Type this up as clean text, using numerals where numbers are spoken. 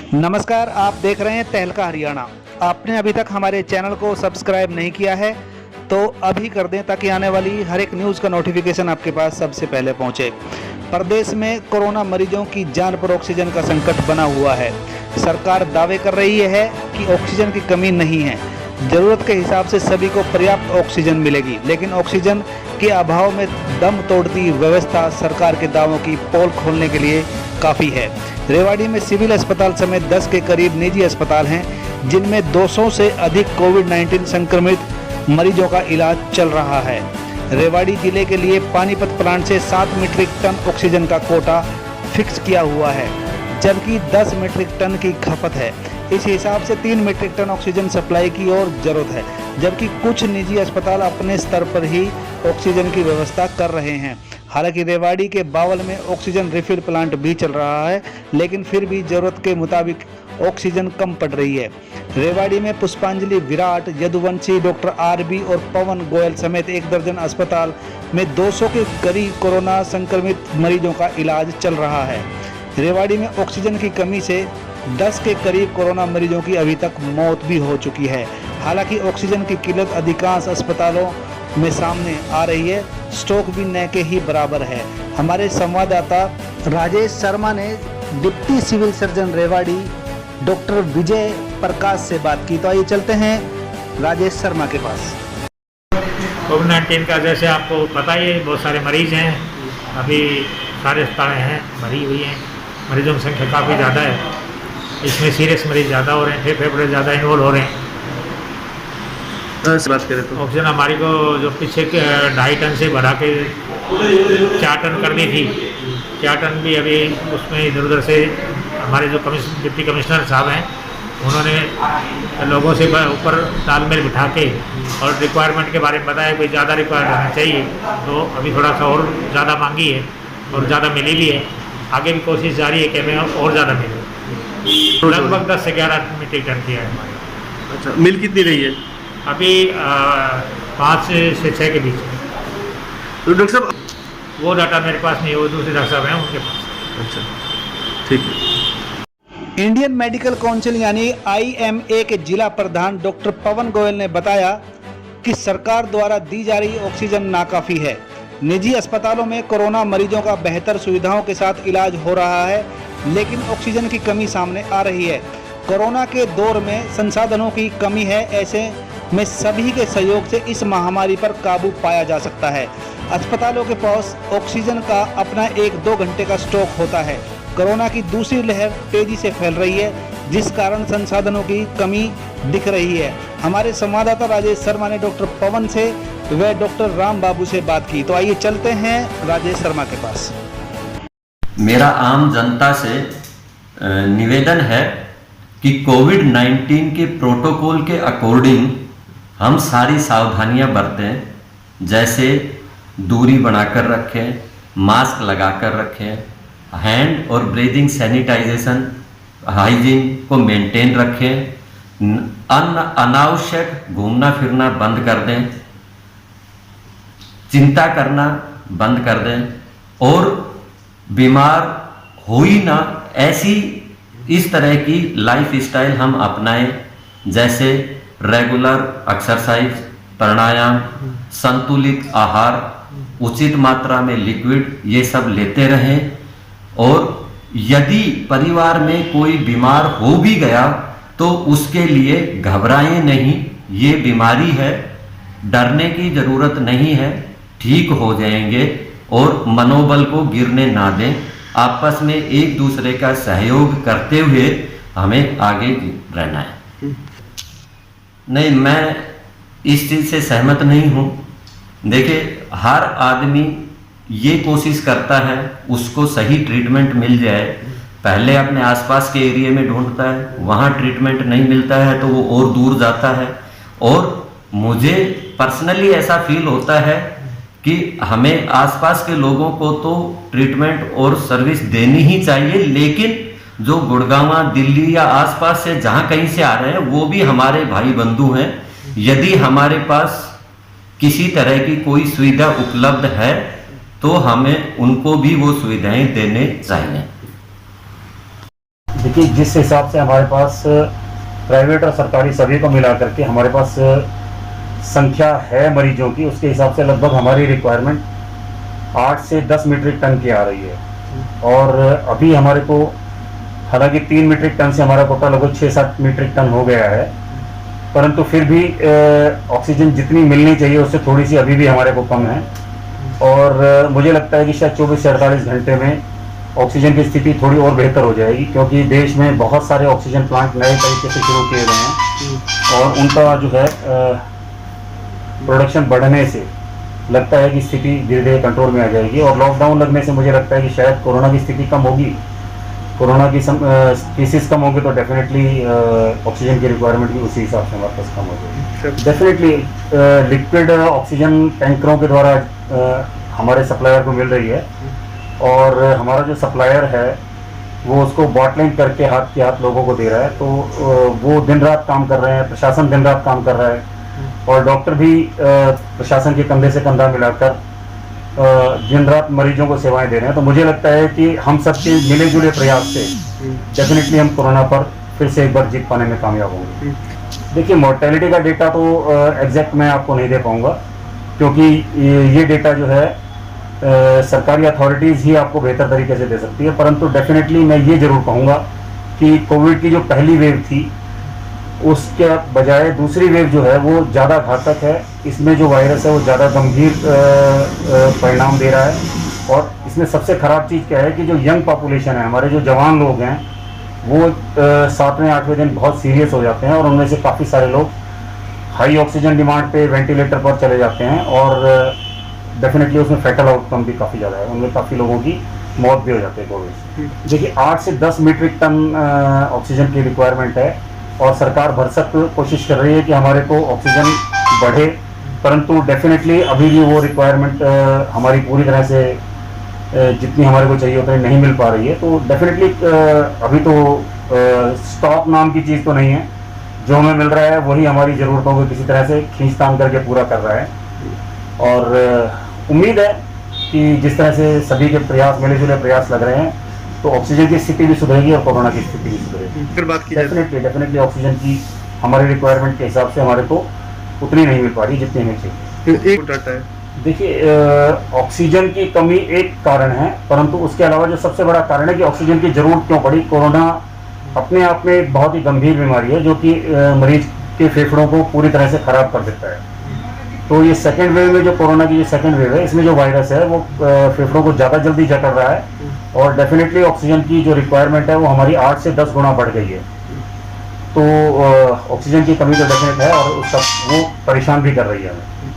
नमस्कार, आप देख रहे हैं तहलका हरियाणा। आपने अभी तक हमारे चैनल को सब्सक्राइब नहीं किया है तो अभी कर दें ताकि आने वाली हर एक न्यूज़ का नोटिफिकेशन आपके पास सबसे पहले पहुंचे। प्रदेश में कोरोना मरीजों की जान पर ऑक्सीजन का संकट बना हुआ है। सरकार दावे कर रही है कि ऑक्सीजन की कमी नहीं है, ज़रूरत के हिसाब से सभी को पर्याप्त ऑक्सीजन मिलेगी, लेकिन ऑक्सीजन के अभाव में दम तोड़ती व्यवस्था सरकार के दावों की पोल खोलने के लिए काफ़ी है। रेवाड़ी में सिविल अस्पताल समेत 10 के करीब निजी अस्पताल हैं जिनमें 200 से अधिक कोविड-19 संक्रमित मरीजों का इलाज चल रहा है। रेवाड़ी जिले के लिए पानीपत प्लांट से 7 मीट्रिक टन ऑक्सीजन का कोटा फिक्स किया हुआ है, जबकि 10 मीट्रिक टन की खपत है। इस हिसाब से 3 मीट्रिक टन ऑक्सीजन सप्लाई की और ज़रूरत है, जबकि कुछ निजी अस्पताल अपने स्तर पर ही ऑक्सीजन की व्यवस्था कर रहे हैं। हालांकि रेवाड़ी के बावल में ऑक्सीजन रिफिल प्लांट भी चल रहा है, लेकिन फिर भी ज़रूरत के मुताबिक ऑक्सीजन कम पड़ रही है। रेवाड़ी में पुष्पांजलि, विराट, यदुवंशी, डॉक्टर आरबी और पवन गोयल समेत 1 दर्जन अस्पताल में 200 के करीब कोरोना संक्रमित मरीजों का इलाज चल रहा है। रेवाड़ी में ऑक्सीजन की कमी से 10 के करीब कोरोना मरीजों की अभी तक मौत भी हो चुकी है। हालांकि ऑक्सीजन की किल्लत अधिकांश अस्पतालों में सामने आ रही है, स्टॉक भी न के ही बराबर है। हमारे संवाददाता राजेश शर्मा ने deputy civil surgeon Rewari doctor Vijay Prakash से बात की, तो आइए चलते हैं राजेश शर्मा के पास। कोविड-19 का जैसे आपको पता ही है, बहुत सारे मरीज हैं, अभी सारे अस्पताल हैं भरी हुई हैं, मरीजों की संख्या काफ़ी ज़्यादा है। इसमें सीरियस मरीज ज़्यादा हो रहे हैं, फेफड़े ज़्यादा इन्वॉल्व हो रहे हैं। बात करें तो ऑक्सीजन हमारी को जो पीछे 2.5 टन से बढ़ा के 4 टन करनी थी, 4 टन भी अभी उसमें इधर उधर से हमारे जो डिप्टी कमिश्नर साहब हैं उन्होंने लोगों से ऊपर तालमेल बिठा के और रिक्वायरमेंट के बारे में बताया कोई ज़्यादा रिक्वायर होना चाहिए, तो अभी थोड़ा सा और ज़्यादा मांगी है और ज़्यादा मिली भी है। आगे भी कोशिश जारी है कि हमें और ज़्यादा मिले। लगभग 10 से 11 मीट्रिक टन किया है हमारे। अच्छा, मिल कितनी रही है अभी 5 से 6 के बीच में। तो डॉक्टर साहब वो डाटा मेरे पास नहीं है, वो दूसरे डॉक्टर साहब हैं उनके पास। अच्छा, ठीक है। इंडियन मेडिकल काउंसिल यानी IMA के जिला प्रधान डॉक्टर पवन गोयल ने बताया कि सरकार द्वारा दी जा रही ऑक्सीजन नाकाफी है। निजी अस्पतालों में कोरोना मरीजों का बेहतर सुविधाओं के साथ इलाज हो रहा है, लेकिन ऑक्सीजन की कमी सामने आ रही है। कोरोना के दौर में संसाधनों की कमी है, ऐसे में सभी के सहयोग से इस महामारी पर काबू पाया जा सकता है। अस्पतालों के पास ऑक्सीजन का अपना 1-2 घंटे का स्टॉक होता है। कोरोना की दूसरी लहर तेजी से फैल रही है, जिस कारण संसाधनों की कमी दिख रही है। हमारे संवाददाता राजेश शर्मा ने डॉक्टर पवन से व डॉक्टर राम बाबू से बात की, तो आइए चलते हैं राजेश शर्मा के पास। मेरा आम जनता से निवेदन है कि कोविड-19 के प्रोटोकॉल के अकॉर्डिंग हम सारी सावधानियां बरतें, जैसे दूरी बनाकर रखें, मास्क लगाकर रखें, हैंड और ब्रीदिंग सैनिटाइजेशन हाइजीन को मेंटेन रखें, अनावश्यक घूमना फिरना बंद कर दें, चिंता करना बंद कर दें और बीमार हो ही ना ऐसी इस तरह की लाइफ स्टाइल हम अपनाएं, जैसे रेगुलर एक्सरसाइज, प्राणायाम, संतुलित आहार, उचित मात्रा में लिक्विड, ये सब लेते रहें। और यदि परिवार में कोई बीमार हो भी गया तो उसके लिए घबराएं नहीं, ये बीमारी है, डरने की जरूरत नहीं है, ठीक हो जाएंगे और मनोबल को गिरने ना दें। आपस में एक दूसरे का सहयोग करते हुए हमें आगे रहना है। नहीं, मैं इस चीज़ से सहमत नहीं हूँ। देखिए, हर आदमी ये कोशिश करता है उसको सही ट्रीटमेंट मिल जाए, पहले अपने आसपास के एरिया में ढूंढता है, वहाँ ट्रीटमेंट नहीं मिलता है तो वो और दूर जाता है। और मुझे पर्सनली ऐसा फील होता है कि हमें आसपास के लोगों को तो ट्रीटमेंट और सर्विस देनी ही चाहिए, लेकिन जो गुड़गांव, दिल्ली या आसपास से जहां कहीं से आ रहे हैं वो भी हमारे भाई बंधु हैं। यदि हमारे पास किसी तरह की कोई सुविधा उपलब्ध है तो हमें उनको भी वो सुविधाएं देने चाहिए। देखिए जिस हिसाब से हमारे पास प्राइवेट और सरकारी सभी को मिला करके हमारे पास संख्या है मरीजों की, उसके हिसाब से लगभग हमारी रिक्वायरमेंट 8 से 10 मीट्रिक टन की आ रही है। और अभी हमारे को हालांकि 3 मीट्रिक टन से हमारा कोटा लगभग 6-7 मीट्रिक टन हो गया है, परंतु फिर भी ऑक्सीजन जितनी मिलनी चाहिए उससे थोड़ी सी अभी भी हमारे को कम है। और मुझे लगता है कि शायद 24 से 48 घंटे में ऑक्सीजन की स्थिति थोड़ी और बेहतर हो जाएगी, क्योंकि देश में बहुत सारे ऑक्सीजन प्लांट नए तरीके से शुरू किए गए हैं और उनका जो है प्रोडक्शन बढ़ने से लगता है कि स्थिति धीरे धीरे कंट्रोल में आ जाएगी। और लॉकडाउन लगने से मुझे लगता है कि शायद कोरोना की स्थिति कम होगी, कोरोना की केसेस कम होंगे तो डेफिनेटली ऑक्सीजन की रिक्वायरमेंट भी उसी हिसाब से हमारे पास कम हो जाएगी। डेफिनेटली लिक्विड ऑक्सीजन टैंकरों के द्वारा हमारे सप्लायर को मिल रही है और हमारा जो सप्लायर है वो उसको बॉटलिंग करके हाथ के हाथ लोगों को दे रहा है। तो वो दिन रात काम कर रहे हैं, प्रशासन दिन रात काम कर रहा है और डॉक्टर भी प्रशासन के कंधे से कंधा मिलाकर दिन रात मरीजों को सेवाएं दे रहे हैं। तो मुझे लगता है कि हम सबके मिले जुले प्रयास से डेफिनेटली हम कोरोना पर फिर से एक बार जीत पाने में कामयाब होंगे। देखिए मोर्टेलिटी का डेटा तो एग्जैक्ट मैं आपको नहीं दे पाऊंगा, क्योंकि ये डेटा जो है सरकारी अथॉरिटीज़ ही आपको बेहतर तरीके से दे सकती है। परंतु डेफिनेटली मैं ये जरूर कहूँगा कि कोविड की जो पहली वेव थी उसके बजाय दूसरी वेव जो है वो ज़्यादा घातक है। इसमें जो वायरस है वो ज़्यादा गंभीर परिणाम दे रहा है। और इसमें सबसे ख़राब चीज़ क्या है कि जो यंग पॉपुलेशन है, हमारे जो जवान लोग हैं, वो 7वें 8वें दिन बहुत सीरियस हो जाते हैं और उनमें से काफ़ी सारे लोग हाई ऑक्सीजन डिमांड पे वेंटिलेटर पर चले जाते हैं और डेफिनेटली उसमें फैटल आउटकम भी काफ़ी ज़्यादा है, उनमें काफ़ी लोगों की मौत भी हो जाती है कोविड से। देखिए 8 से 10 मीट्रिक टन ऑक्सीजन की रिक्वायरमेंट है और सरकार भरसक कोशिश कर रही है कि हमारे को ऑक्सीजन बढ़े, परंतु डेफिनेटली अभी भी वो रिक्वायरमेंट हमारी पूरी तरह से जितनी हमारे को चाहिए उतनी नहीं मिल पा रही है। तो डेफिनेटली अभी तो स्टॉक नाम की चीज़ तो नहीं है, जो हमें मिल रहा है वही हमारी ज़रूरतों को किसी तरह से खींचतान करके पूरा कर रहा है। और उम्मीद है कि जिस तरह से सभी के प्रयास मिले जुले प्रयास लग रहे हैं तो ऑक्सीजन की स्थिति भी सुधरेगी और कोरोना की स्थिति भी सुधरेगी। फिर बात की जाए डेफिनेटली ऑक्सीजन की हमारी रिक्वायरमेंट के हिसाब से हमारे को उतनी नहीं मिल पा रही जितनी हमें चाहिए। एक डाटा है, देखिए ऑक्सीजन की कमी एक कारण है, परंतु उसके अलावा जो सबसे बड़ा कारण है कि ऑक्सीजन की जरूरत क्यों पड़ी। कोरोना अपने आप में एक बहुत ही गंभीर बीमारी है जो कि मरीज के फेफड़ों को पूरी तरह से खराब कर देता है। तो ये सेकेंड वेव में जो कोरोना की जो सेकेंड वेव है, इसमें जो वायरस है वो फेफड़ों को ज़्यादा जल्दी जकड़ रहा है और डेफिनेटली ऑक्सीजन की जो रिक्वायरमेंट है वो हमारी 8 से 10 गुना बढ़ गई है। तो ऑक्सीजन की कमी तो डेफिनेट है और उसका वो परेशान भी कर रही है हमें।